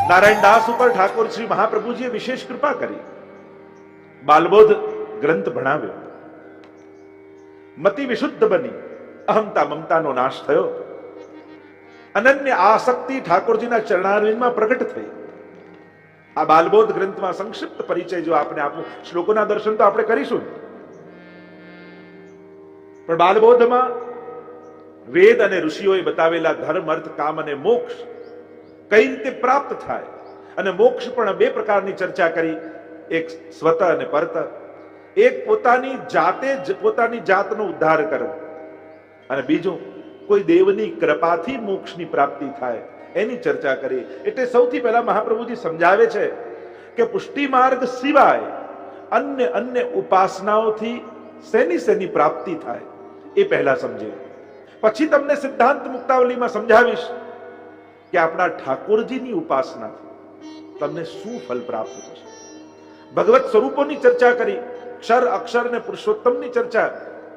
નારાયણ દાસ ઉપર ઠાકોર શ્રી મહાપ્રભુજીએ વિશેષ કૃપા કરી, બાલબોધ ગ્રંથ ભણાવ્યો, મતિ વિશુદ્ધ બની, અહમતા મમતાનો નાશ થયો, અનન્ય આસક્તિ ઠાકોરજીના ચરણારવિંદમાં પ્રગટ થઈ. આ બાલબોધ ગ્રંથમાં સંક્ષિપ્ત પરિચય જો આપણે આપું, શ્લોકોના દર્શન તો આપણે કરીશું, પણ બાલબોધમાં વેદ અને ઋષિઓએ બતાવેલા ધર્મ, અર્થ, કામ અને મોક્ષ કઈ રીતે પ્રાપ્ત થાય, અને મોક્ષ પણ બે પ્રકારની ચર્ચા કરી, એક સ્વત અને પરત, એક પોતાની જાતે જ પોતાની જાતનો ઉદ્ધાર કરવો, અને બીજું કોઈ દેવની કૃપાથી મોક્ષની પ્રાપ્તિ થાય એની ચર્ચા કરી. એટલે સૌથી પહેલા મહાપ્રભુજી સમજાવે છે કે પુષ્ટિ માર્ગ સિવાય અન્ય ઉપાસનાઓથી શેની પ્રાપ્તિ થાય એ પહેલા સમજે. પછી તમને સિદ્ધાંત મુક્તાવલીમાં સમજાવીશ કે આપણા ઠાકોરજીની ઉપાસનાથી તમને શું ફલ પ્રાપ્ત થશે. ભગવત સ્વરૂપોની ચર્ચા કરી, ક્ષર, અક્ષર અને પુરુષોત્તમની ચર્ચા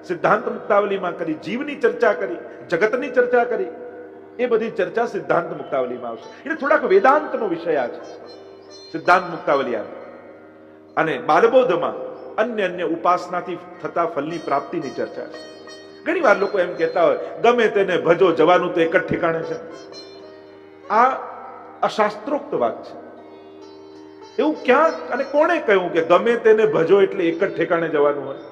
સિદ્ધાંત મુક્તાવલીમાં કરી, જીવની ચર્ચા કરી, જગતની ચર્ચા કરી. એ બધી ચર્ચા સિદ્ધાંત મુક્તાવલીમાં આવશે. એટલે થોડાક વેદાંતનો વિષય આ છે સિદ્ધાંત મુક્તાવલી આવે. અને બાલબોધમાં અન્ય ઉપાસનાથી થતા ફલની પ્રાપ્તિની ચર્ચા છે. ઘણી વાર લોકો એમ કહેતા હોય ગમે તેને ભજો, જવાનું તો એક જ ઠેકાણે છે. આ અશાસ્ત્રોક્ત વાત છે. એવું ક્યાં અને કોણે કહ્યું કે ગમે તેને ભજો એટલે એક જ ઠેકાણે જવાનું હોય?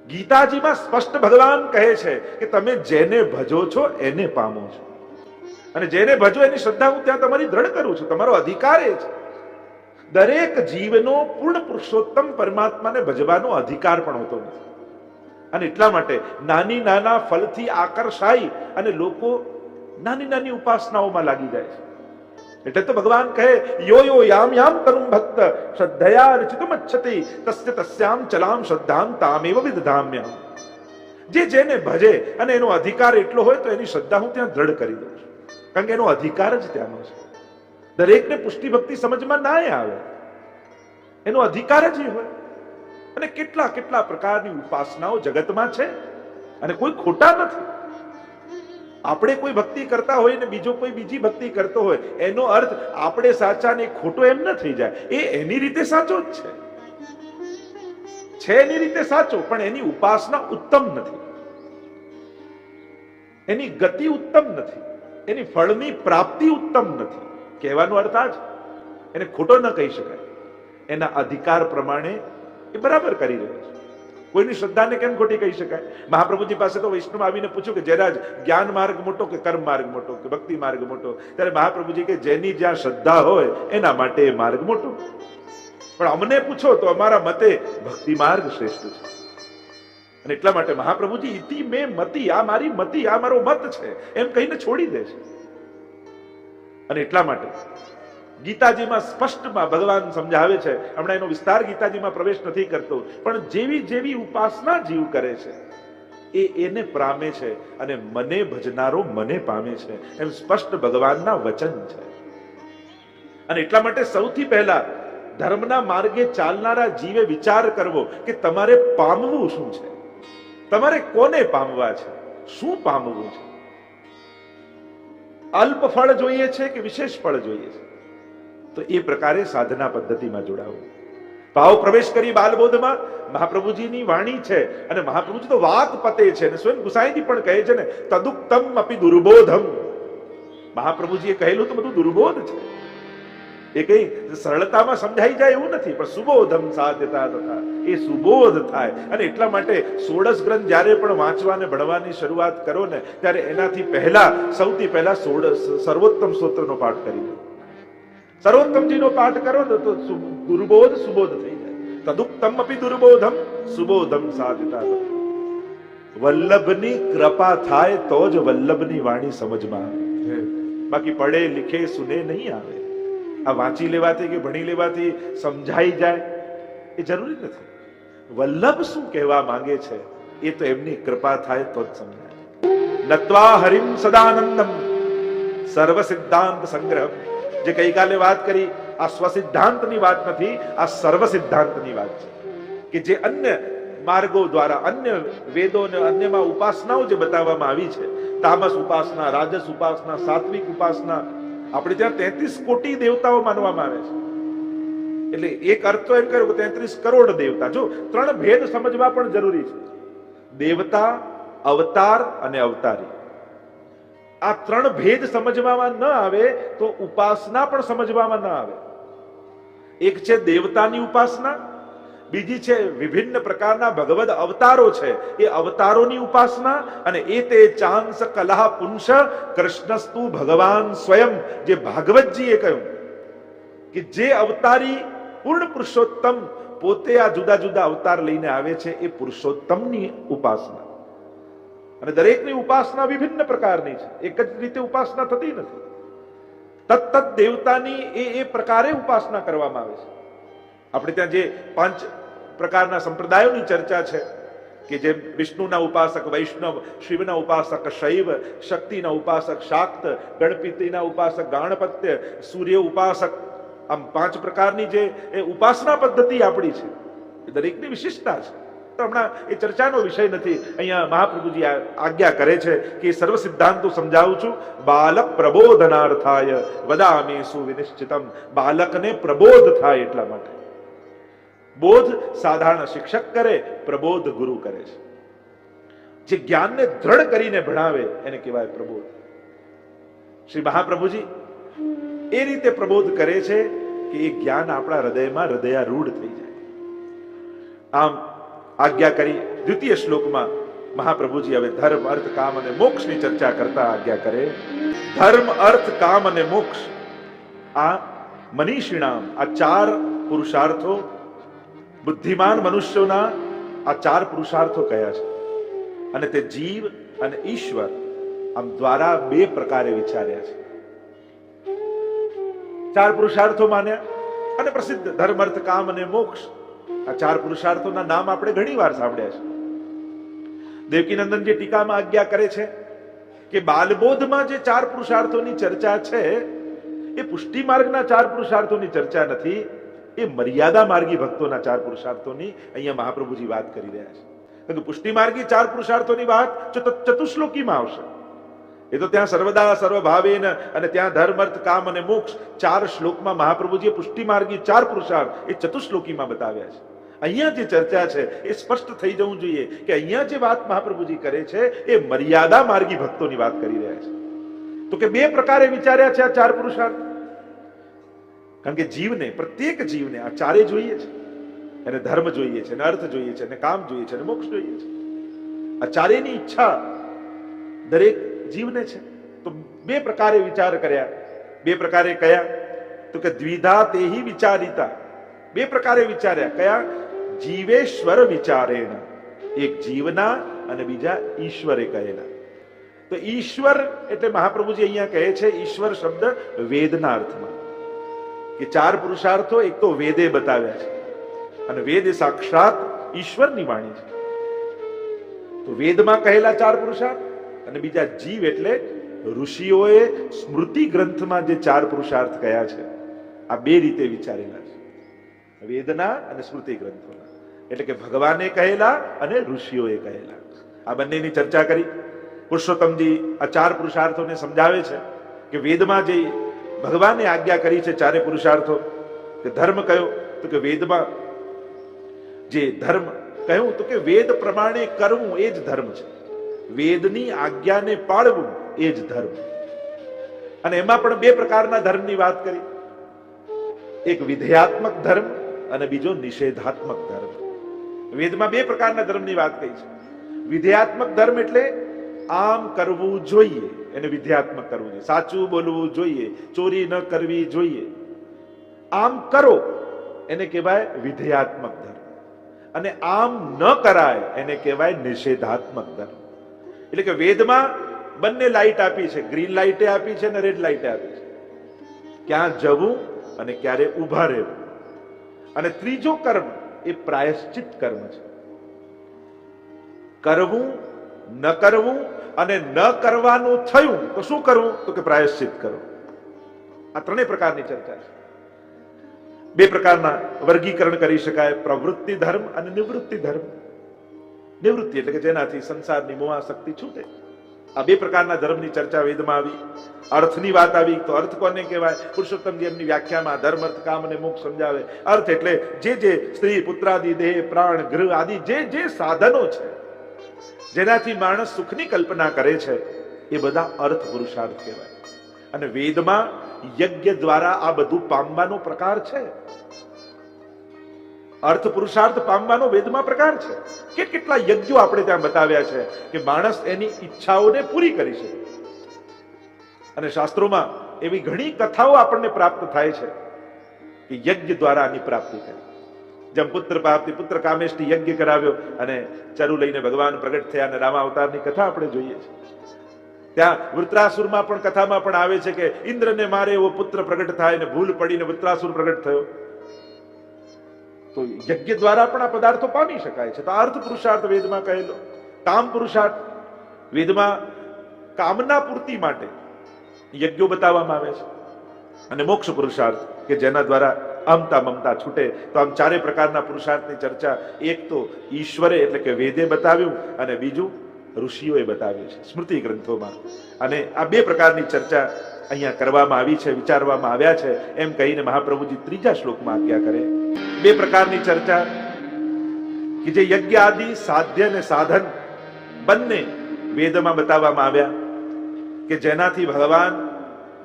ગીતાજીમાં સ્પષ્ટ ભગવાન કહે છે કે તમે જેને ભજો છો એને પામો છો, અને જેને ભજો એની શ્રદ્ધા હું ત્યાં તમારી દ્રઢ કરું છું. તમારો અધિકાર એ છે. દરેક જીવનો પૂર્ણ પુરુષોત્તમ પરમાત્માને ભજવાનો અધિકાર પણ હોતો નથી. અને એટલા માટે નાના ફલથી આકર્ષાઈ અને લોકો નાની ઉપાસનાઓમાં લાગી જાય છે. એટલે તો ભગવાન કહે યો યામ તરુમ ભક્ત શ્રદ્ધયા રચિતુમચ્છતિ તસ્ય તસ્યામ ચલામ શ્રદ્ધામ તામેવ વિદધામ્યહમ. જેને ભજે અને એનો અધિકાર એટલો હોય તો એની શ્રદ્ધા હું ત્યાં દ્રઢ કરી દઉં છું, કારણ કે એનો અધિકાર જ ત્યાંનો છે. દરેકને પુષ્ટિ ભક્તિ સમજમાં ના આવે, એનો અધિકાર જ એ હોય. અને કેટલા પ્રકારની ઉપાસનાઓ જગતમાં છે અને કોઈ ખોટા નથી. આપણે કોઈ ભક્તિ કરતા હોય ને બીજો કોઈ બીજી ભક્તિ કરતો હોય, એનો અર્થ આપણે સાચા ને ખોટો એમ ન થઈ જાય. એ એની રીતે સાચો જ છે એની રીતે સાચો, પણ એની ઉપાસના ઉત્તમ નથી, એની ગતિ ઉત્તમ નથી, એની ફળની પ્રાપ્તિ ઉત્તમ નથી. કહેવાનો અર્થ આ જ, એને ખોટો ન કહી શકાય. એના અધિકાર પ્રમાણે એ બરાબર કરી રહ્યો છે. કોઈની શ્રદ્ધાને કેમ ખોટી કહી શકાય? મહાપ્રભુજી પાસે તો વૈષ્ણવ આવીને પૂછ્યું કે જયરાજ જ્ઞાન માર્ગ મોટો કે કર્મ માર્ગ મોટો કે ભક્તિ માર્ગ મોટો? ત્યારે મહાપ્રભુજી કે જેની જ્યાં શ્રદ્ધા હોય એના માટે એ માર્ગ મોટો, પણ અમને પૂછો તો અમારા મતે ભક્તિ માર્ગ શ્રેષ્ઠ છે. અને એટલા માટે મહાપ્રભુજી ઇતિ મે મતિ, આ મારી મતિ, આ મારો મત છે એમ કહીને છોડી દે છે. અને એટલા માટે ગીતાજીમાં સ્પષ્ટમાં ભગવાન સમજાવે છે. હમણાં એનો વિસ્તાર ગીતાજીમાં પ્રવેશ નથી કરતો, પણ જેવી ઉપાસના જીવ કરે છે એને પામે છે, અને મને ભજનારો મને પામે છે, એમ સ્પષ્ટ ભગવાનના વચન છે. અને એટલા માટે સૌથી પહેલા ધર્મના માર્ગે ચાલનારા જીવે વિચાર કરવો કે તમારે પામવું શું છે, તમારે કોને પામવા છે, શું પામવું છે. અલ્પ ફળ જોઈએ છે કે વિશેષ ફળ જોઈએ છે? તો એ પ્રકારે સાધના પદ્ધતિમાં જોડાવું. ભાવ પ્રવેશ કરી બાલબોધમાં મહાપ્રભુજીની વાણી છે, અને મહાપ્રભુજી તો વાત પતે છે, અને સ્વયં ગુસાઈજી પણ કહે છે ને તદુક્તમ અપી દુર્બોધમ. મહાપ્રભુજીએ કહેલું તો બધું દુર્બોધ છે. એ કઈ સરળતામાં સમજાઈ જાય એવું નથી, પણ સુબોધમ સાધ્યતા તથા એ સુબોધ થાય. અને એટલા માટે 16 ગ્રંથ જ્યારે પણ વાંચવા અને ભણવાની શરૂઆત કરો ને, ત્યારે એનાથી સૌથી પહેલા સર્વોત્તમ સ્તોત્રનો પાઠ કરી દો. સર્વોત્તમજીનો પાઠ કરો તો દુર્બોધ સુબોધ થઈ જાય. તદુક્તમ અપી દુર્બોધમ સુબોધમ સાધ્યતા. વલ્લભની કૃપા થાય તો જ વલ્લભની વાણી સમજમાં આવે, બાકી પડે લીખે સુને નહીં આવે. આ વાંચી લેવાથી કે ભણી લેવાથી સમજાઈ જાય એ જરૂરી નથી. વલ્લભ શું કહેવા માંગે છે એ તો એમની કૃપા થાય તો જ સમજાય. નત્વા હરિમ સદાનંદમ સર્વ સિદ્ધાંત સંગ્રહ. જે ગઈકાલે વાત કરી, આ સ્વસિદ્ધાંતની વાત નથી, આ સર્વ સિદ્ધાંતની વાત છે. કે જે અન્ય માર્ગો દ્વારા, અન્ય વેદો અને અન્યમાં ઉપાસનાઓ જે બતાવવામાં આવી છે, તામસ ઉપાસના, રાજસ ઉપાસના, સાત્વિક ઉપાસના, આપણે ત્યાં 33 કોટી દેવતાઓ માનવામાં આવે છે. એટલે એક અર્થ તો એમ કર્યો કે 33 કરોડ દેવતા. જો 3 ભેદ સમજવા પણ જરૂરી છે. દેવતા, અવતાર અને અવતારી. આ 3 ભેદ સમજવામાં ન આવે તો ઉપાસના પણ સમજવામાં ન આવે. એક છે દેવતાની ઉપાસના, બીજી છે વિભિન્ન પ્રકારના ભગવદ અવતારો છે એ અવતારોની ઉપાસના, અને એ તે ચાંસ કલહ પુંસ કૃષ્ણસ્તુ ભગવાન સ્વયં, જે ભાગવતજીએ કહ્યું કે જે અવતારી પૂર્ણ પુરુષોત્તમ પોતે આ જુદા જુદા અવતાર લઈને આવે છે એ પુરુષોત્તમની ઉપાસના. અને દરેકની ઉપાસના વિભિન્ન પ્રકારની છે, એક જ રીતે ઉપાસના થતી નથી. તત્ત દેવતાની એ પ્રકારે ઉપાસના કરવામાં આવે છે. આપણે ત્યાં જે 5 પ્રકારના સંપ્રદાયોની ચર્ચા છે કે જે વિષ્ણુના ઉપાસક વૈષ્ણવ, શિવના ઉપાસક શૈવ, શક્તિના ઉપાસક શાક્ત, ગણપતિના ઉપાસક ગાણપત્ય, સૂર્ય ઉપાસક, આમ 5 પ્રકારની જે ઉપાસના પદ્ધતિ આપણી છે એ દરેકની વિશિષ્ટતા છે. તો હમણાં એ ચર્ચાનો વિષય નથી. અહીંયા મહાપ્રભુજી આજ્ઞા કરે છે કે સર્વ સિદ્ધાંતો સમજાવું છું. બાલક પ્રબોધનાર્થાય વદામી સુવિનિશ્ચિતમ. બાલકને પ્રબોધ થાય એટલા માટે. બોધ સાધારણ શિક્ષક કરે, પ્રબોધ ગુરુ કરે છે. જે જ્ઞાનને દ્રઢ કરીને ભણાવે એને કહેવાય પ્રબોધ. શ્રી મહાપ્રભુજી એ રીતે પ્રબોધ કરે છે કે એ જ્ઞાન આપણા હૃદયમાં હૃદયારૂઢ થઈ જાય. આમ આજ્ઞા કરી. દ્વિતીય શ્લોકમાં મહાપ્રભુજી હવે ધર્મ, અર્થ, કામ અને મોક્ષની ચર્ચા કરતા આજ્ઞા કરે. ધર્મ, અર્થ, કામ અને મોક્ષ, આ મનીષીણામ, આ 4 પુરુષાર્થો, બુદ્ધિમાન મનુષ્યોના આ 4 પુરુષાર્થો કયા છે. અને તે જીવ અને ઈશ્વર આમ દ્વારા 2 પ્રકારે વિચાર્યા છે. 4 પુરુષાર્થો માન્યા અને પ્રસિદ્ધ ધર્મ, અર્થ, કામ અને મોક્ષ, આ 4 પુરુષાર્થોના નામ આપણે ઘણી વાર સાંભળ્યા છે. દેવકીનંદનજી ટીકામાં આજ્ઞા કરે છે કે બાલબોધમાં જે 4 પુરુષાર્થોની ચર્ચા છે એ પુષ્ટિ માર્ગના 4 પુરુષાર્થોની ચર્ચા નથી, એ મર્યાદા માર્ગી ભક્તોના 4 પુરુષાર્થોની અહીંયા મહાપ્રભુજી વાત કરી રહ્યા છે. કારણ કે પુષ્ટિ માર્ગી 4 પુરુષાર્થોની વાત ચતુશ્લોકીમાં આવશે. એ તો ત્યાં સર્વદા સર્વભાવેન અને ત્યાં ધર્મ, અર્થ, કામ અને મોક્ષ 4 શ્લોકમાં મહાપ્રભુજીએ પુષ્ટિ માર્ગી 4 પુરુષાર્થ એ ચતુશ્લોકીમાં બતાવ્યા છે. અહીંયા જે ચર્ચા છે એ સ્પષ્ટ થઈ જવું જોઈએ કે અહીંયા જે વાત મહાપ્રભુજી કરે છે એ મર્યાદા માર્ગી ભક્તોની વાત કરી રહ્યા છે. તો કે 2 પ્રકારે વિચાર્યા છે આ 4 પુરુષાર્થ. કારણ કે જીવને, પ્રત્યેક જીવને આ 4 જોઈએ છે. એને ધર્મ જોઈએ છે, એને અર્થ જોઈએ છે, એને કામ જોઈએ છે, એને મોક્ષ જોઈએ છે. આ 4ની ઈચ્છા દરેક જીવને છે. તો 2 પ્રકારે વિચાર કર્યા. 2 પ્રકારે કયા? તો કે દ્વિધા તેહી વિચારિતા. 2 પ્રકારે વિચાર્યા. કયા? જીવેશ્વર વિચારેણ. એક જીવના અને બીજા ઈશ્વરે કહેલા. તો ઈશ્વર એટલે મહાપ્રભુજી અહીંયા કહે છે ઈશ્વર શબ્દ વેદના અર્થમાં, કે 4 પુરુષાર્થો એક તો વેદે બતાવ્યા છે અને વેદ એ સાક્ષાત ઈશ્વરની વાણી છે. તો વેદમાં કહેલા 4 પુરુષાર્થ અને બીજા જીવ એટલે ઋષિઓએ સ્મૃતિ ગ્રંથમાં જે 4 પુરુષાર્થ કયા છે આ 2 રીતે વિચારેલા છે. વેદના અને સ્મૃતિ ગ્રંથોના, એટલે કે ભગવાને કહેલા અને ઋષિઓએ કહેલા. આ બંનેની ચર્ચા કરી. પુરુષોત્તમજી આ 4 પુરુષાર્થોને સમજાવે છે કે વેદમાં જે ભગવાને આજ્ઞા કરી છે 4 પુરુષાર્થો, કે ધર્મ કયો તો કે વેદમાં જે ધર્મ કહ્યું તો કે વેદ પ્રમાણે કરવું એ જ ધર્મ છે. વેદની આજ્ઞાને પાળવું એ જ ધર્મ. અને એમાં પણ 2 પ્રકારના ધર્મની વાત કરી. એક વિધેયાત્મક ધર્મ અને બીજો નિષેધાત્મક ધર્મ. વેદમાં 2 પ્રકારના ધર્મની વાત કહી છે. વિધેયાત્મક ધર્મ એટલે આમ કરવું જોઈએ, એને વિધેયાત્મક કરવું જોઈએ. સાચું બોલવું જોઈએ, ચોરી ન કરવી જોઈએ, આમ કરો એને કહેવાય વિધેયાત્મક ધર્મ. અને આમ ન કરાય એને કહેવાય નિષેધાત્મક ધર્મ. એટલે કે વેદમાં બંને લાઈટ આપી છે, ગ્રીન લાઈટે આપી છે અને રેડ લાઈટે આપી છે, ક્યાં જવું અને ક્યારે ઊભા રહેવું. અને ત્રીજો કર્મ એ પ્રાયશ્ચિત કર્મ છે. કરવું, ન કરવું અને ન કરવાનું થયું તો શું કરવું તો કે પ્રાયશ્ચિત કરવું. આ 3 પ્રકારની ચર્ચા છે. 2 પ્રકારના વર્ગીકરણ કરી શકાય, પ્રવૃત્તિ ધર્મ અને નિવૃત્તિ ધર્મ. નિવૃત્તિ એટલે કે જેનાથી સંસારની મોહાશક્તિ છૂટે, આ બે પ્રકારના ધર્મની ચર્ચા વેદમાં આવી. અર્થની વાત આવી તો અર્થ કોને કહેવાય? પુરુષોત્તમજી એમની વ્યાખ્યામાં ધર્મ અર્થ કામ અને મોક્ષ સમજાવે. અર્થ એટલે જે સ્ત્રી પુત્રાદિ દેહ પ્રાણ ગૃહ આદિ જે સાધનો છે જેનાથી માણસ સુખની કલ્પના કરે છે એ બધા અર્થ પુરુષાર્થ કહેવાય. અને વેદમાં યજ્ઞ દ્વારા આ બધું પામવાનો પ્રકાર છે. અર્થ પુરુષાર્થ પામવાનો વેદમાં પ્રકાર છે. કેટલા યજ્ઞો આપણે ત્યાં બતાવ્યા છે કે માણસ એની ઈચ્છાઓને પૂરી કરી શકે. અને શાસ્ત્રોમાં એવી ઘણી કથાઓ આપણને પ્રાપ્ત થાય છે કે યજ્ઞ દ્વારા આની પ્રાપ્તિ કરી. જેમ પુત્ર પ્રાપ્તિ, પુત્ર કામેષ્ટિ યજ્ઞ કરાવ્યો અને ચરુ લઈને ભગવાન પ્રગટ થયા અને રામાવતારની કથા આપણે જોઈએ છીએ. ત્યાં વૃત્રાસુરમાં પણ કથામાં પણ આવે છે કે ઇન્દ્રને મારે એવો પુત્ર પ્રગટ થાય અને ભૂલ પડીને વૃત્રાસુર પ્રગટ થયો. તો યજ્ઞ દ્વારા પણ આ પદાર્થો પામી શકાય છે. તો અર્થ પુરુષાર્થ વેદમાં કહેલો. કામ પુરુષાર્થ વેદમાં કામના પૂર્તિ માટે યજ્ઞો બતાવવામાં આવે છે. અને મોક્ષ પુરુષાર્થ કે જેના દ્વારા અમતા મમતા છૂટે. તો આમ ચારે પ્રકારના પુરુષાર્થની ચર્ચા એક તો ઈશ્વરે એટલે કે વેદે બતાવ્યું અને બીજું ઋષિઓએ બતાવ્યું છે સ્મૃતિ ગ્રંથોમાં. અને આ બે પ્રકારની ચર્ચા અહીંયા કરવામાં આવી છે, વિચારવામાં આવ્યા છે. એમ કહીને મહાપ્રભુજી ત્રીજા શ્લોકમાં આજ્ઞા કરે. બે પ્રકારની ચર્ચા કે જે યજ્ઞ આદિ સાધ્ય અને સાધન બંને વેદમાં બતાવવામાં આવ્યા કે જેનાથી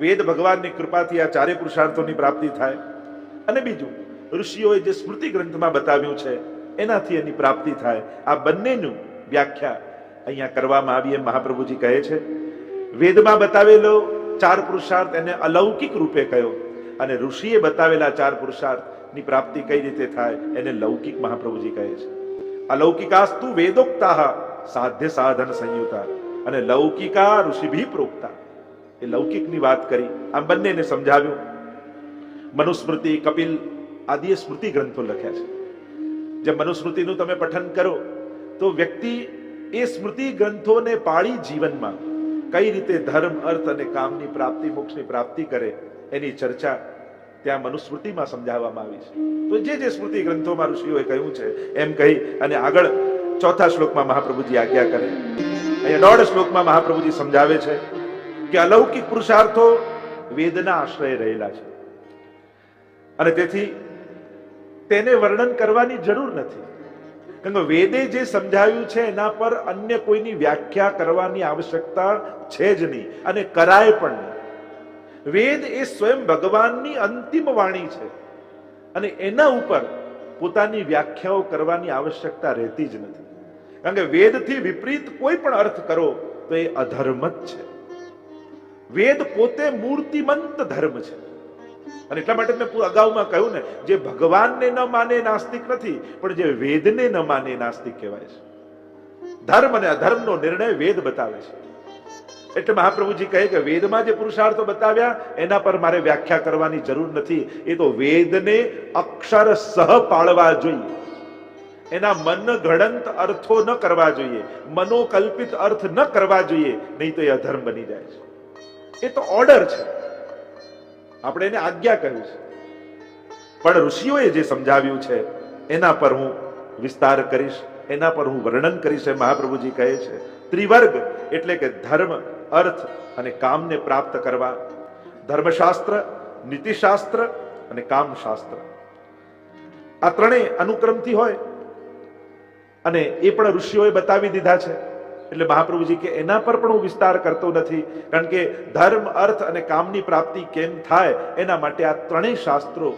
વેદ ભગવાનની કૃપાથી આ ચારે પુરુષાર્થોની પ્રાપ્તિ થાય. અને બીજું ઋષિઓએ જે સ્મૃતિ ગ્રંથમાં બતાવ્યું છે એનાથી એની પ્રાપ્તિ થાય. આ બંનેનું વ્યાખ્યા અહીંયા કરવામાં આવી એમ મહાપ્રભુજી કહે છે. વેદમાં બતાવેલો ચાર પુરુષાર્થ એને અલૌકિક રૂપે કયો અને ઋષિએ બતાવેલા ચાર પુરુષાર્થની પ્રાપ્તિ કઈ રીતે થાય એને લૌકિક મહાપ્રભુજી કહે છે. અલૌકિકાસ્તુ વેદોક્તાઃ સાધ્ય સાધન સંયુતા અને લૌકિકા ઋષિભી પ્રોક્તા. એ લૌકિકની વાત કરી. આમ બંનેને સમજાવ્યું. મનુસ્મૃતિ, કપિલ આદિએ સ્મૃતિ ગ્રંથો લખ્યા છે. જે મનુસ્મૃતિનું તમે પઠન કરો તો વ્યક્તિ એ સ્મૃતિ ગ્રંથોને પાળી જીવનમાં કઈ રીતે ધર્મ અર્થ અને કામની પ્રાપ્તિ મોક્ષની પ્રાપ્તિ કરે એની ચર્ચા ત્યાં મનુસ્મૃતિમાં સમજાવવામાં આવી છે. તો જે સ્મૃતિ ગ્રંથોમાં ઋષિઓએ કહ્યું છે એમ કહી અને આગળ ચોથા શ્લોકમાં મહાપ્રભુજી આજ્ઞા કરે. અહીંયા 1.5 શ્લોકમાં મહાપ્રભુજી સમજાવે છે કે અલૌકિક પુરુષાર્થો વેદના આશ્રય રહેલા છે અને તેથી તેને વર્ણન કરવાની જરૂર નથી. કારણ કે વેદે જે સમજાવ્યું છે એના પર અન્ય કોઈની વ્યાખ્યા કરવાની આવશ્યકતા છે જ નહીં અને કરાય પણ નહીં. વેદ એ સ્વયં ભગવાનની અંતિમ વાણી છે અને એના ઉપર પોતાની વ્યાખ્યાઓ કરવાની આવશ્યકતા રહેતી જ નથી. કારણ કે વેદથી વિપરીત કોઈ પણ અર્થ કરો તો એ અધર્મ જ છે. વેદ પોતે મૂર્તિમંત ધર્મ છે અને એટલા માટે મેં અગાઉમાં કહ્યું ને, જે ભગવાનને ન માને નાસ્તિક નથી, પણ જે વેદને ન માને નાસ્તિક કહેવાય છે. ધર્મ અને અધર્મનો નિર્ણય વેદ બતાવે છે. એટલે મહાપ્રભુજી કહે કે વેદમાં જે પુરુષાર્થો બતાવ્યા એના પર મારે વ્યાખ્યા કરવાની જરૂર નથી. એ તો વેદને અક્ષરસહ પાળવા જોઈએ. એના મન ઘડંત અર્થો ન કરવા જોઈએ, મનોકલ્પિત અર્થ ન કરવા જોઈએ, નહીં તો એ અધર્મ બની જાય છે. એ તો ઓર્ડર છે, આપણે એને આજ્ઞા કહ્યું છે. પણ ઋષિઓએ જે સમજાવ્યું છે એના પર હું વિસ્તાર કરીશ, એના પર હું વર્ણન કરીશ. મહાપ્રભુજી કહે છે ત્રિવર્ગ એટલે કે ધર્મ અર્થ અને કામને પ્રાપ્ત કરવા. ધર્મશાસ્ત્ર, નીતિશાસ્ત્ર અને કામશાસ્ત્ર આ ત્રણેય અનુક્રમથી હોય અને એ પણ ઋષિઓએ બતાવી દીધા છે. એટલે મહાપ્રભુજી કે એના પર પણ હું વિસ્તાર કરતો નથી, કારણ કે ધર્મ અર્થ અને કામની પ્રાપ્તિ કેમ થાય એના માટે આ ત્રણેય શાસ્ત્રો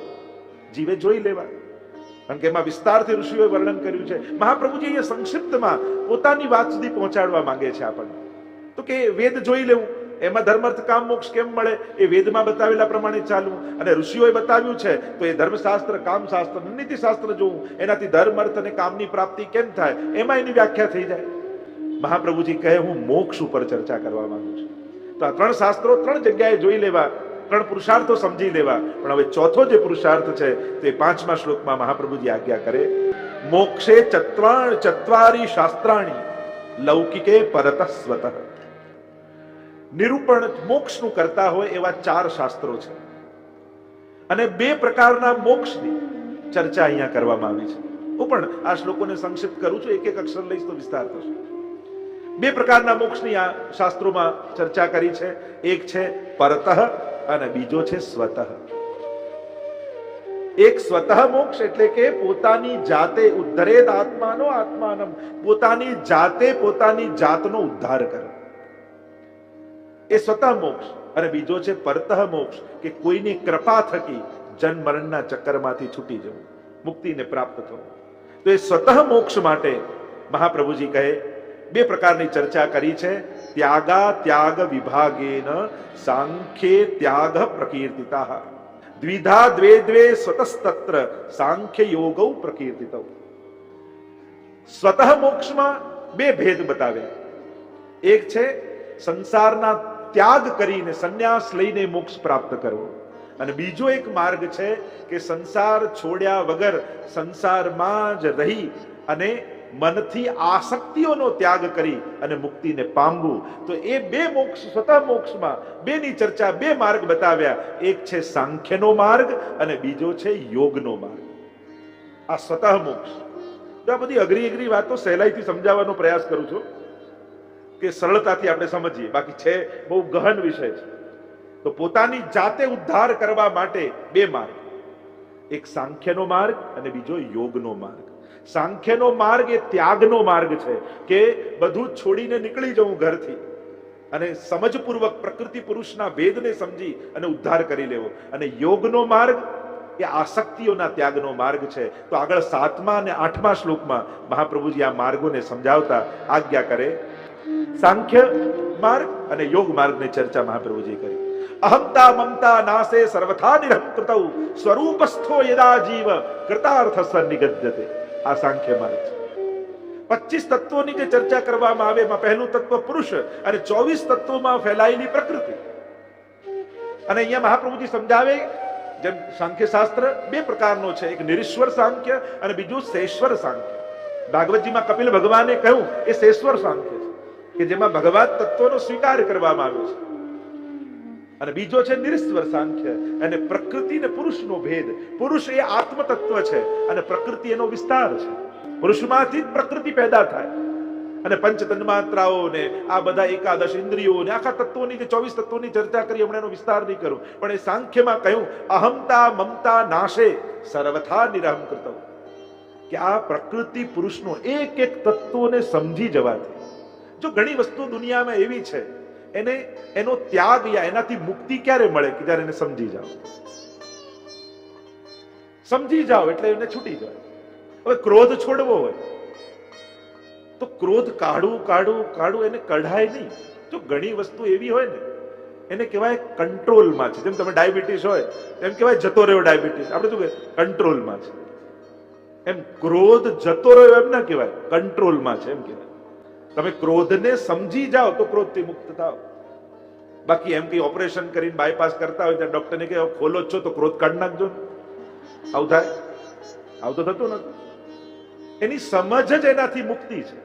જીવે જોઈ લેવા, કારણ કે એમાં વિસ્તારથી ઋષિઓએ વર્ણન કર્યું છે. મહાપ્રભુજી અહીંયા સંક્ષિપ્તમાં પોતાની વાત સુધી પહોંચાડવા માંગે છે આપણને. તો કે વેદ જોઈ લેવું, એમાં ધર્મ અર્થ કામ મોક્ષ કેમ મળે એ વેદમાં બતાવેલા પ્રમાણે ચાલવું, અને ઋષિઓએ બતાવ્યું છે તો એ ધર્મશાસ્ત્ર, કામશાસ્ત્ર, નીતિશાસ્ત્ર જોવું, એનાથી ધર્મ અર્થ અને કામની પ્રાપ્તિ કેમ થાય એમાં એની વ્યાખ્યા થઈ જાય. મહાપ્રભુજી કહે હું મોક્ષ ઉપર ચર્ચા કરવા માંગુ છું. તો આ ત્રણ શાસ્ત્રો ત્રણ જગ્યાએ જોઈ લેવા, ત્રણ પુરુષાર્થો સમજી લેવા. પણ હવે ચોથો જે પુરુષાર્થ છે તે 5મા શ્લોકમાં મહાપ્રભુજી આજ્ઞા કરે. મોક્ષે ચત્વારી શાસ્ત્રાણી લૌકિકે પરતઃ સ્વતઃ. નિરૂપણ મોક્ષનું કરતા હોય એવા 4 શાસ્ત્રો છે અને 2 પ્રકારના મોક્ષની ચર્ચા અહીંયા કરવામાં આવી છે. હું પણ આ શ્લોકોને સંક્ષિપ્ત કરું છું, એક એક અક્ષર લઈશ તો વિસ્તાર થશે. બે પ્રકારના મોક્ષની આ શાસ્ત્રોમાં ચર્ચા કરી છે. એક છે પરતઃ અને બીજો છે સ્વતઃ. એક સ્વતઃ મોક્ષ એટલે કે પોતાની જાતે ઉદ્ધરેત આત્માનો આત્માનમ, પોતાની જાતે પોતાની જાતનો ઉદ્ધાર કરે, એ સ્વતઃ મોક્ષ. અને બીજો છે પરતઃ મોક્ષ કે કોઈની કૃપા થકી જન્મ મરણના ચક્કરમાંથી છૂટી જવું, મુક્તિને પ્રાપ્ત થવું. તો એ સ્વતઃ મોક્ષ માટે મહાપ્રભુજી કહે બે પ્રકારની ચર્ચા કરી છે. ત્યાગા ત્યાગ વિભાગેન સાંખ્યે ત્યાગ પ્રકીર્તિતા, દ્વિધા દ્વે દ્વે સ્વતસ્તત્ર સાંખ્ય યોગૌ પ્રકીર્તિતૌ. સ્વતઃ મોક્ષમાં બે ભેદ બતાવ્યા. એક છે સંસારના ત્યાગ કરીને સંન્યાસ લઈને મોક્ષ પ્રાપ્ત કરવો, અને બીજો એક માર્ગ છે કે સંસાર છોડ્યા વગર સંસારમાં જ રહી અને મનથી આસક્તિઓનો ત્યાગ કરી અને મુક્તિને પામવું. તો એ બે મોક્ષ, સ્વતઃ મોક્ષમાં બેની ચર્ચા, બે માર્ગ બતાવ્યા. એક છે સાંખ્યનો માર્ગ અને બીજો છે યોગનો માર્ગ. આ સ્વતઃ મોક્ષ. તો આ બધી અઘરી વાતો સહેલાઈથી સમજાવવાનો પ્રયાસ કરું છું કે સરળતાથી આપણે સમજીએ, બાકી છે બહુ ગહન વિષય છે. તો પોતાની જાતે ઉદ્ધાર કરવા માટે બે માર્ગ, એક સાંખ્યનો માર્ગ અને બીજો યોગનો માર્ગ. સાંખ્યનો માર્ગ એ ત્યાગનો માર્ગ છે કે બધું છોડીને નીકળી જવું ઘરથી અને સમજપૂર્વક પ્રકૃતિ પુરુષના ભેદને સમજી અને ઉદ્ધાર કરી લેવો. અને યોગનો માર્ગ એ આસક્તિઓના ત્યાગનો માર્ગ છે. તો આગળ 7મા અને 8મા શ્લોકમાં મહાપ્રભુજી આ માર્ગોને સમજાવતા આજ્ઞા કરે. સાંખ્ય માર્ગ અને યોગ માર્ગની ચર્ચા મહાપ્રભુજી કરી. અહંતા મમતા નાસે સર્વથા નિરહંકૃતૌ સ્વરૂપસ્થો યદા જીવ કૃતાર્થ સન્નિગદ્યતે. આ સાંખ્ય માર્ગ છે. 25 તત્વોની જે ચર્ચા કરવામાં આવે એમાં પહેલું તત્વ પુરુષ અને 24 તત્વોમાં ફેલાયેલી પ્રકૃતિ. અને અહીંયા મહાપ્રભુજી સમજાવે જેમ સાંખ્ય શાસ્ત્ર બે પ્રકારનો છે, એક નિરીશ્વર સાંખ્ય અને બીજું શેશ્વર સાંખ્ય. ભાગવતજીમાં કપિલ ભગવાને કહ્યું એ શેશ્વર સાંખ્ય છે કે જેમાં ભગવત તત્વોનો સ્વીકાર કરવામાં આવ્યો છે. અને બીજો છે નિરીશ્વર સાંખ્ય, અને પ્રકૃતિ અને પુરુષનો ભેદ. પુરુષ એ આત્મ તત્વ છે અને પ્રકૃતિ એનો વિસ્તાર છે. પુરુષમાંથી જ પ્રકૃતિ પેદા થાય. અને પંચ તન્માત્રાઓ ને આ બધા એકાદશ ઇન્દ્રિયો ને આખા તત્વોની જે 24 તત્વોની ચર્ચા કરી, હમણાં એનો વિસ્તાર નહીં કરું, પણ એ સાંખ્યમાં કહ્યું અહંતા મમતા નાશે સર્વથા નિરહંકૃતૌ, કે આ પ્રકૃતિ પુરુષનો એક એક તત્વોને સમજી જવાથી, જો ઘણી વસ્તુ દુનિયામાં એવી છે એનો ત્યાગ યા એનાથી મુક્તિ ક્યારે મળે કે જ્યારે એને સમજી જાઓ. સમજી જાઓ એટલે એને છૂટી જાય. હવે ક્રોધ છોડવો હોય તો ક્રોધ કાઢું એને કઢાય નહીં. જો ઘણી વસ્તુ એવી હોય ને એને કહેવાય કંટ્રોલમાં છે. જેમ તમે ડાયાબિટીસ હોય એમ કહેવાય જતો રહ્યો ડાયાબિટીસ, આપણે શું કહેવાય કંટ્રોલમાં છે. એમ ક્રોધ જતો રહ્યો એમ ના કહેવાય, કંટ્રોલમાં છે એમ કહેવાય. તમે ક્રોધને સમજી જાઓ તો ક્રોધથી મુક્ત થાઓ. બાકી એમ કઈ ઓપરેશન કરીને બાયપાસ કરતા હોય ત્યાં ડોક્ટરને કહે ખોલો છો તો ક્રોધ કાઢી નાખજો, આવું થાય? આવું તો થતું નથી. એની સમજ જ એનાથી મુક્તિ છે.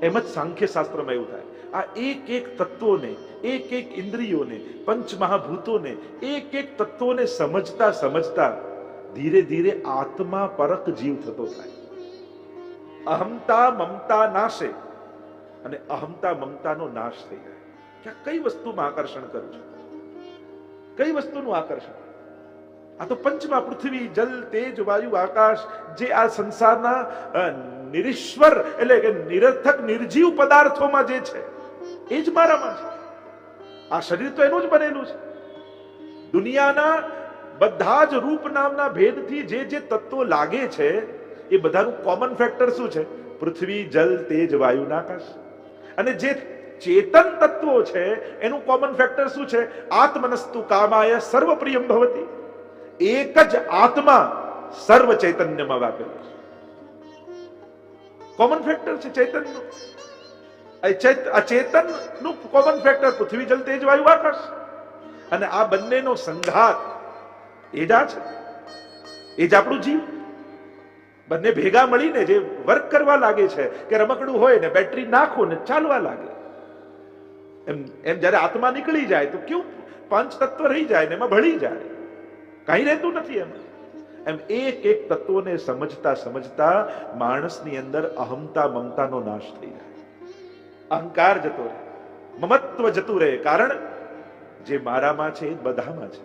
એમ જ સાંખ્ય શાસ્ત્રમાં એવું થાય. આ એક એક તત્વોને, એક એક ઇન્દ્રિયોને, પંચ મહાભૂતોને, એક એક તત્વોને સમજતા સમજતા ધીરે ધીરે આત્મા પરક જીવ થતો થાય. અહંતા મમતા નાશે અને અહંતા મમતાનો નાશ થઈ જાય. કે કઈ વસ્તુમાં આકર્ષણ કરું છું, કઈ વસ્તુનું આકર્ષણ? આ તો પંચમાં પૃથ્વી જલ તેજ વાયુ આકાશ, જે આ સંસારના નિરીશ્વર એટલે કે નિરર્થક નિર્જીવ પદાર્થોમાં જે છે એ જ મારામાં છે. આ શરીર તો એનું જ બનેલું છે. દુનિયાના બધા જ રૂપ નામના ભેદથી જે જે તત્વો લાગે છે એ બધાનું કોમન ફેક્ટર શું છે? પૃથ્વી જલ તેજ વાયુ આકાશ. અને જે ચેતન તત્વો છે એનું કોમન ફેક્ટર શું છે? આત્મનસ્તુ કામાય સર્વ પ્રિયમ ભવતી. એક જ આત્મા સર્વ ચૈતન્યમાં વ્યાપેલો છે. કોમન ફેક્ટર છે ચૈતન્યનું. આ ચેતનનું કોમન ફેક્ટર પૃથ્વી જલ તેજ વાયુ આકાશ. અને આ બંનેનો સંઘાત એ જ છે, એ જ આપણું જીવ. બંને ભેગા મળીને જે વર્ક કરવા લાગે છે કે રમકડું હોય ને બેટરી નાખો ને ચાલવા લાગે, એમ જયારે આત્મા નીકળી જાય તો કેવું પાંચ તત્વ રહી જાય ને એમાં ભળી જાય, કઈ રહેતું નથી એમાં. એમ એક એક તત્વોને સમજતા સમજતા માણસની અંદર અહમતા મમતાનો નાશ થઈ જાય. અહંકાર જતો રહે, મમત્વ જતું રહે. કારણ જે મારામાં છે એ બધામાં છે.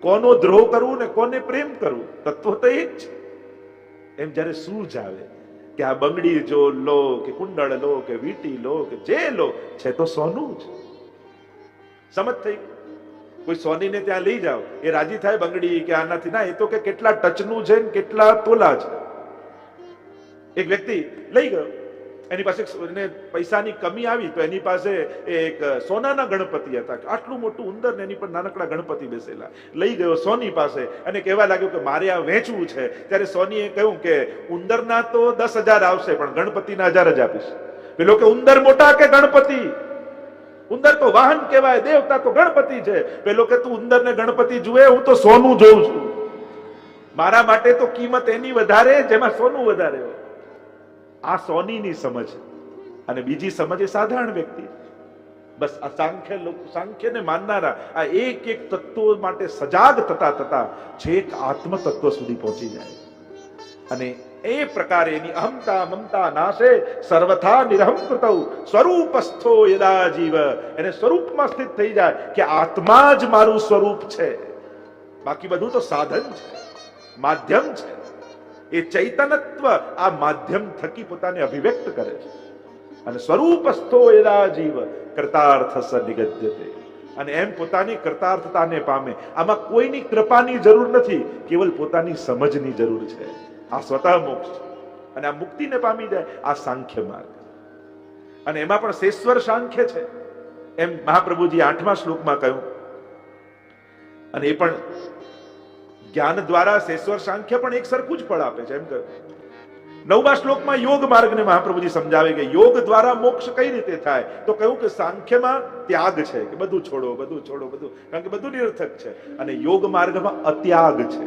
કોનો દ્રોહ કરવું ને કોને પ્રેમ કરવું, તત્વ તો એ જ છે. એમ જયારે સૂઝ આવે કે આ બંગડી જો લો કે કુંડળ લો કે વીટી લો કે જે લો, છે તો સોનું જ. સમજ થઈ? કોઈ સોનીને ત્યાં લઈ જાઓ, એ રાજી થાય બંગડી કે આનાથી? ના, એ તો કે કેટલા ટચનું છે ને કેટલા તોલા છે. એક વ્યક્તિ લઈ ગયો, એની પાસે પૈસાની કમી આવી તો એની પાસે એક સોનાના ગણપતિ હતા, આટલું મોટું ઉંદર ને એની પર નાનકડા ગણપતિ બેસેલા. લઈ ગયો સોની પાસે અને કહેવા લાગ્યો કે મારે આ વેચવું છે. ત્યારે સોનીએ કહ્યું કે ઉંદરના તો 10,000 આવશે, પણ ગણપતિના 1,000 જ આપીશ. પેલો કે ઉંદર મોટા કે ગણપતિ? ઉંદર તો વાહન કહેવાય, દેવતા તો ગણપતિ છે. પેલો કે તું ઉંદર ને ગણપતિ જુએ, હું તો સોનું જોઉં છું. મારા માટે તો કિંમત એની વધારે જેમાં સોનું વધારે હોય. આ સોનીની સમજ. અને બીજી સમજ એ સાધારણ વ્યક્તિ. બસ આ સાંખ્યને માનનારા આ એક એક તત્વો માટે સજાગ થતા થતા છેક આત્મ તત્વ સુધી પહોંચી જાય. અને એ પ્રકારે એની અહમતા મમતા નાશે, સર્વથા નિરહંકૃતૌ સ્વરૂપસ્થો યદા જીવ. એને સ્વરૂપમાં સ્થિત થઈ જાય કે આત્મા જ મારું સ્વરૂપ છે, બાકી બધું તો સાધન છે, માધ્યમ છે. એ ચૈતન્યત્વ આ માધ્યમ થકી પોતાને અભિવ્યક્ત કરે છે. અને સ્વરૂપસ્થો યદા જીવ કૃતાર્થ સ નિગદ્યતે. અને એમ પોતાની કૃતાર્થતાને પામે. આમાં કોઈની કૃપાની જરૂર નથી, કેવલ પોતાની સમજની જરૂર છે. આ સ્વતઃ મોક્ષ છે. અને આ મુક્તિને પામી જાય આ સાંખ્ય માર્ગ. અને એમાં પણ શેશ્વર સાંખ્ય છે, એમ મહાપ્રભુજી 8મા શ્લોકમાં કહ્યું. અને એ પણ જ્ઞાન દ્વારા શેશ્વર સાંખ્ય પણ એક સરખું જ ફળ આપે છે, એમ કહ્યું. 9મા શ્લોકમાં યોગ માર્ગને મહાપ્રભુજી સમજાવે કે યોગ દ્વારા મોક્ષ કઈ રીતે થાય. તો કહ્યું કે સાંખ્યમાં ત્યાગ છે, કે બધું છોડો, બધું છોડો, બધું, કારણ કે બધું નિરર્થક છે. અને યોગ માર્ગમાં અત્યાગ છે.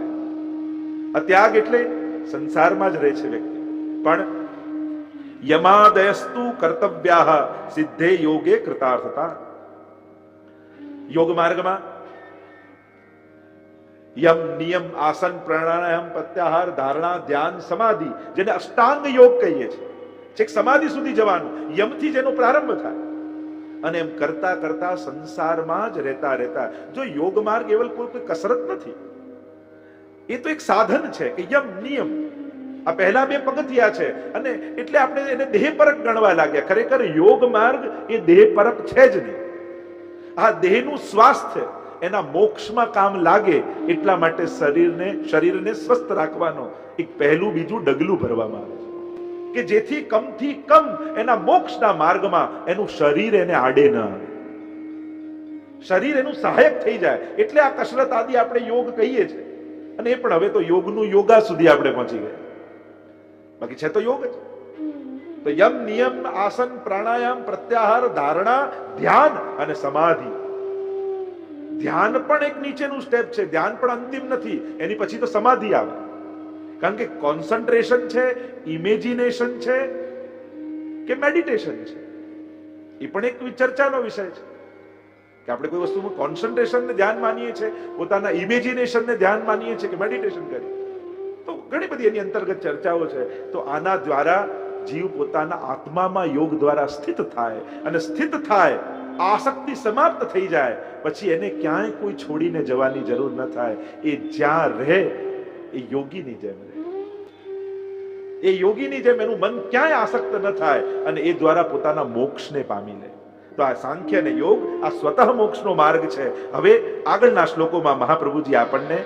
અત્યાગ એટલે સંસારમાં જ રહે છે વ્યક્તિ, પણ યમાદયસ્તુ કર્તવ્યાઃ સિદ્ધે યોગે કૃતાર્થતા. યોગ માર્ગમાં યમ, નિયમ, આસન, પ્રાણાયામ, પ્રત્યાહાર, ધારણા, ધ્યાન, સમાધિ, જેને અષ્ટાંગ યોગ કહીએ છીએ, છેક સમાધિ સુધી જવાનું. યમથી જેનો પ્રારંભ થાય. અને એમ કરતા કરતા સંસારમાં જ રહેતા રહેતા. જો યોગ માર્ગ એવલ કોઈ કસરત નથી, એ તો એક સાધન છે કે યમ નિયમ. આ પહેલા 2 પગથિયા છે. અને એટલે આપણે એને દેહપરક ગણવા લાગ્યા. ખરેખર યોગ માર્ગ એ દેહપરક છે જ નહીં. આ દેહનું સ્વાસ્થ્ય એના મોક્ષમાં કામ લાગે એટલા માટે શરીરને સ્વસ્થ રાખવાનો એક પહેલું બીજું ડગલું ભરવામાં આવે છે, કે જેથી કમથી કમ એના મોક્ષના માર્ગમાં એનું શરીર એને આડે ન આવે, શરીર એનું સહાયક થઈ જાય. એટલે આ કસરત આદિ આપણે યોગ કહીએ છીએ. અને એ પણ હવે તો યોગનું યોગા સુધી આપણે પહોંચી ગયા, બાકી છે તો યોગ જ. તો યમ, નિયમ, આસન, પ્રાણાયામ, પ્રત્યાહાર, ધારણા, ધ્યાન અને સમાધિ. ધ્યાન પણ એક નીચેનું સ્ટેપ છે. ધ્યાન પણ અંતિમ નથી, એની પછી તો સમાધિ આવે. કારણ કે કોન્સન્ટ્રેશન છે, ઇમેજિનેશન છે કે મેડિટેશન છે, એ પણ એક ચર્ચાનો વિષય છે. કે આપણે કોઈ વસ્તુમાં કોન્સન્ટ્રેશનને ધ્યાન માનીએ છીએ, પોતાના ઇમેજિનેશનને ધ્યાન માનીએ છીએ કે મેડિટેશન કરીએ, તો ઘણી બધી એની અંતર્ગત ચર્ચાઓ છે. તો આના દ્વારા જીવ પોતાના આત્મામાં યોગ દ્વારા સ્થિત થાય. અને સ્થિત થાય, આસક્તિ સમાપ્ત થઈ જાય, પછી એને ક્યાંય કોઈ છોડીને જવાની જરૂર ન થાય. એ જ્યાં રહે એ યોગીની જેમ રહે. એ યોગીની જેમ એનું મન ક્યાંય આસક્ત ન થાય અને એ દ્વારા પોતાના મોક્ષને પામી લે. તો આ સાંખ્ય અને યોગ આ સ્વતઃ મોક્ષનો માર્ગ છે. હવે આગળના શ્લોકોમાં મહાપ્રભુજી આપણને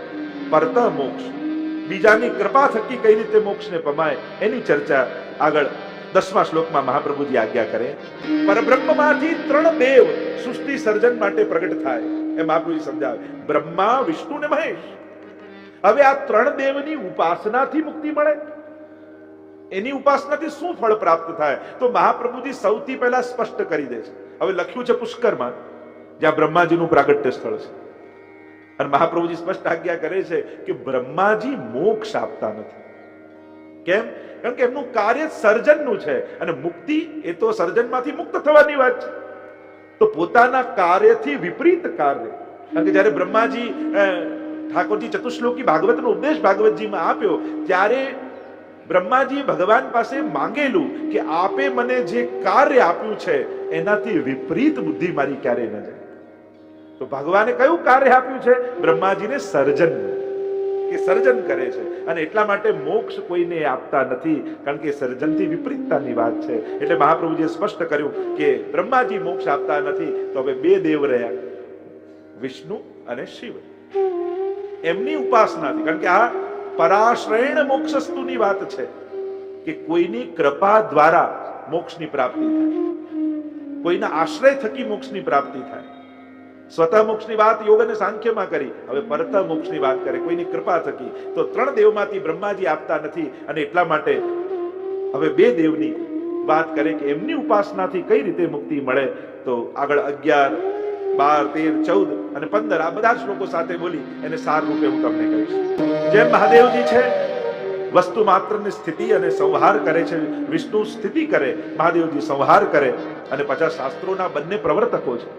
પરત મોક્ષ, બીજાની કૃપા થકી કઈ રીતે મોક્ષને પમાય એની ચર્ચા આગળ 10મા શ્લોકમાં મહાપ્રભુજી આજ્ઞા કરે. પરબ્રહ્મમાંથી 3 દેવ સૃષ્ટિ સર્જન માટે પ્રગટ થાય એમ મહાપ્રભુજી સમજાવે. બ્રહ્મા, વિષ્ણુ ને મહેશ. હવે આ 3 દેવની ઉપાસનાથી મુક્તિ મળે. એની ઉપાસનાથી શું ફળ પ્રાપ્ત થાય? તો મહાપ્રભુજી સૌથી પહેલા સ્પષ્ટ કરી દે છે. હવે લખ્યું છે પુષ્કરમાં, જ્યાં બ્રહ્માજીનું પ્રાગટ્ય સ્થળ છે. અને મહાપ્રભુજી સ્પષ્ટ આજ્ઞા કરે છે કે બ્રહ્માજી મોક્ષ આપતા નથી. કેમ? કારણ કે એમનું કાર્ય સર્જનનું છે, અને મુક્તિ એ તો સર્જનમાંથી મુક્ત થવાની વાત છે. તો પોતાના કાર્યથી વિપરીત કાર્ય. કારણ કે જયારે બ્રહ્માજી ઠાકોરજી ચતુશ્લોકી ભાગવતનો ઉપદેશ ભાગવતજીમાં આપ્યો, ત્યારે બ્રહ્માજી ભગવાન પાસે માંગેલું કે આપે મને જે કાર્ય આપ્યું છે એનાથી વિપરીત બુદ્ધિ મારી ક્યારે ન જાય. તો ભગવાને કયું કાર્ય આપ્યું છે? બ્રહ્માજીને સર્જન, કે સર્જન કરે છે. અને એટલા માટે મોક્ષ કોઈને આપતા નથી, કારણ કે સર્જનથી વિપરીતતાની વાત છે. એટલે મહાપ્રભુજીએ સ્પષ્ટ કર્યું કે બ્રહ્માજી મોક્ષ આપતા નથી. તો હવે બે દેવ રહ્યા, વિષ્ણુ અને શિવ. એમની ઉપાસનાથી, કારણ કે આ પરાશ્રયણ મોક્ષસ્તુની વાત છે કે કોઈની કૃપા દ્વારા મોક્ષની પ્રાપ્તિ થાય, કોઈના આશ્રય થકી મોક્ષની પ્રાપ્તિ થાય. સ્વતઃ મોક્ષની વાત યોગ અને સાંખ્યમાં કરી, હવે પરત મોક્ષની વાત કરે કોઈની કૃપા થકી. તો ત્રણ દેવમાંથી બ્રહ્માજી આપતા નથી, અને એટલા માટે હવે બે દેવની વાત કરે કે એમની ઉપાસનાથી કઈ રીતે મુક્તિ મળે. તો આગળ 11, 12, 13, 14 અને 15 આ બધા શ્લોકો સાથે બોલી એને સાર રૂપે હું તમને કહીશ. જેમ મહાદેવજી છે વસ્તુ માત્રની સ્થિતિ અને સંહાર કરે છે, વિષ્ણુ સ્થિતિ કરે, મહાદેવજી સંહાર કરે. અને પાછા શાસ્ત્રોના બંને પ્રવર્તકો છે.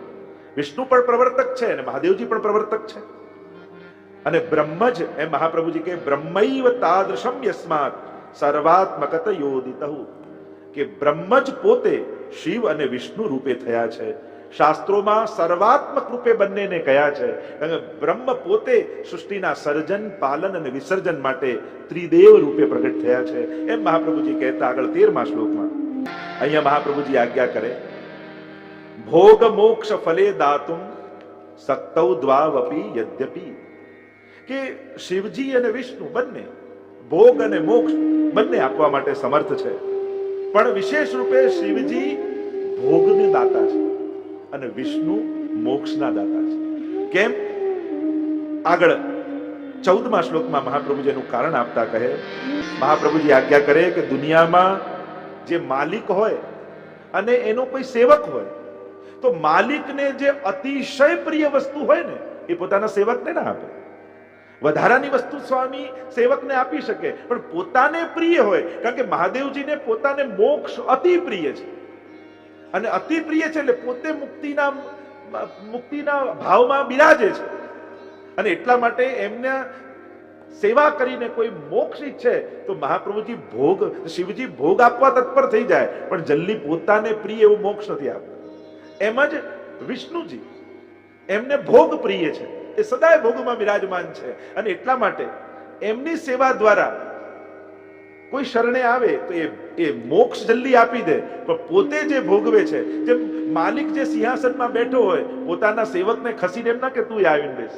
વિષ્ણુ પણ પ્રવર્તક છે અને મહાદેવજી પણ પ્રવર્તક છે. અને બ્રહ્મ જ એમ મહાપ્રભુજી કે બ્રહ્મૈવ તાદૃશમ યસ્માત સર્વાત્મકત યોદિતઃ, કે બ્રહ્મ જ પોતે શિવ અને વિષ્ણુ રૂપે થયા છે. શાસ્ત્રોમાં સર્વાત્મક રૂપે બંનેને કયા છે, કારણ કે બ્રહ્મ પોતે સૃષ્ટિના સર્જન, પાલન અને વિસર્જન માટે ત્રિદેવ રૂપે પ્રગટ થયા છે. એમ મહાપ્રભુજી કહેતા આગળ 13મા શ્લોકમાં અહીંયા મહાપ્રભુજી આજ્ઞા કરે, ભોગ મોક્ષ ફલે દાતુમ સક્તૌ દ્વાવપી યદ્યપી, કે શિવજી અને વિષ્ણુ બંને ભોગ અને મોક્ષ બંને આપવા માટે સમર્થ છે. પણ વિશેષ રૂપે શિવજી ભોગને દાતા છે અને વિષ્ણુ મોક્ષના દાતા છે. કેમ? આગળ 14મા શ્લોકમાં મહાપ્રભુજી એનું કારણ આપતા કહે, મહાપ્રભુજી આજ્ઞા કરે કે દુનિયામાં જે માલિક હોય અને એનો કોઈ સેવક હોય, તો માલિકને જે અતિશય પ્રિય વસ્તુ હોય ને એ પોતાના સેવકને ના આપે. વધારાની વસ્તુ સ્વામી સેવકને આપી શકે, પણ પોતાને પ્રિય હોય, કારણ કે મહાદેવજીને પોતાને મોક્ષ અતિ પ્રિય છે. અને અતિ પ્રિય છે એટલે પોતે મુક્તિના ભાવમાં બિરાજે છે. અને એટલા માટે એમને સેવા કરીને કોઈ મોક્ષ ઈચ્છે તો મહાપ્રભુજી ભોગ, શિવજી ભોગ આપવા તત્પર થઈ જાય, પણ જલ્દી પોતાને પ્રિય એવું મોક્ષ નથી આપતા. એમ જ વિષ્ણુજી એમને ભોગ પ્રિય છે, એ સદાય ભોગમાં બિરાજમાન છે. અને એટલા માટે એમની સેવા દ્વારા કોઈ શરણે આવે તો એ મોક્ષ જલ્દી આપી દે, પણ પોતે જે ભોગવે છે, જેમ માલિક જે સિંહાસનમાં બેઠો હોય પોતાના સેવકને ખસીને એમ ના કે તું આવીને બેસ,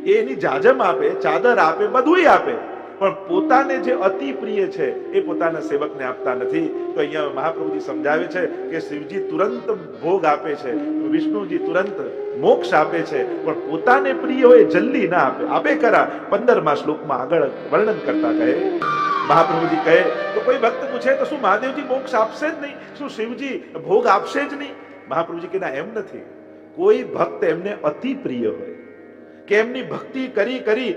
એ એની જાજમ આપે, ચાદર આપે, બધું આપે, પણ પોતાને જે અતિ પ્રિય છે એ પોતાના સેવકને આપતા નથી. તો અહીંયા મહાપ્રભુજી સમજાવે છે કે શિવજી તુરંત ભોગ આપે છે, વિષ્ણુજી તુરંત મોક્ષ આપે છે, પણ પોતાને પ્રિય હોય જલ્દી ના આપે. આપે ખરા, 15મા શ્લોકમાં આગળ વર્ણન કરતા કહે, મહાપ્રભુજી કહે તો કોઈ ભક્ત પૂછે તો શું મહાદેવજી મોક્ષ આપશે જ નહીં, શું શિવજી ભોગ આપશે જ નહીં? મહાપ્રભુજી કે ના, એમ નથી. કોઈ ભક્ત એમને અતિ પ્રિય હોય કે એમની ભક્તિ કરી કરી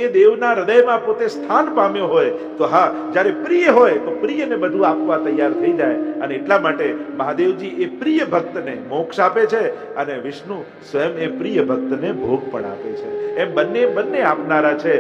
એ દેવના હૃદયમાં પોતે સ્થાન પામ્યો હોય, તો હા, જ્યારે પ્રિય હોય તો પ્રિયને બધું આપવા તૈયાર થઈ જાય. અને એટલા માટે મહાદેવજી એ પ્રિય ભક્તને મોક્ષ આપે છે અને વિષ્ણુ સ્વયં એ પ્રિય ભક્તને ભોગ પણ આપે છે. એમ બંને આપનારા છે.